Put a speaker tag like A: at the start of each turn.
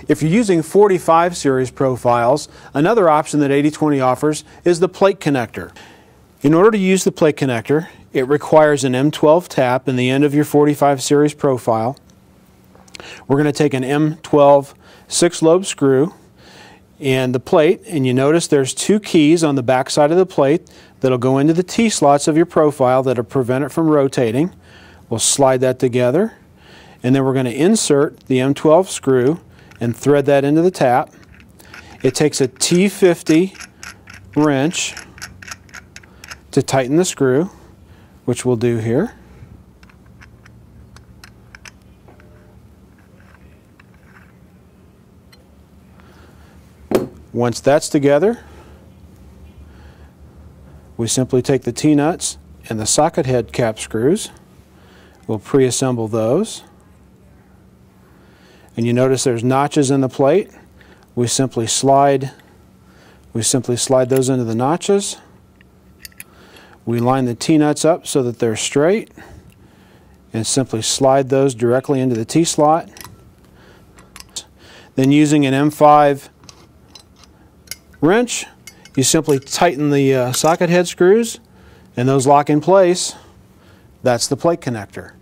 A: If you're using 45 series profiles, another option that 8020 offers is the plate connector. In order to use the plate connector, it requires an M12 tap in the end of your 45 series profile. We're going to take an M12 6-lobe screw and the plate, and you notice there's two keys on the back side of the plate that'll go into the T-slots of your profile that'll prevent it from rotating. We'll slide that together, and then we're going to insert the M12 screw and thread that into the tap. It takes a T50 wrench to tighten the screw, which we'll do here. Once that's together, we simply take the T-nuts and the socket head cap screws. We'll pre-assemble those. And you notice there's notches in the plate. We simply slide those into the notches. We line the T-nuts up so that they're straight and simply slide those directly into the T-slot. Then using an M5 wrench, you simply tighten the socket head screws and those lock in place. That's the plate connector.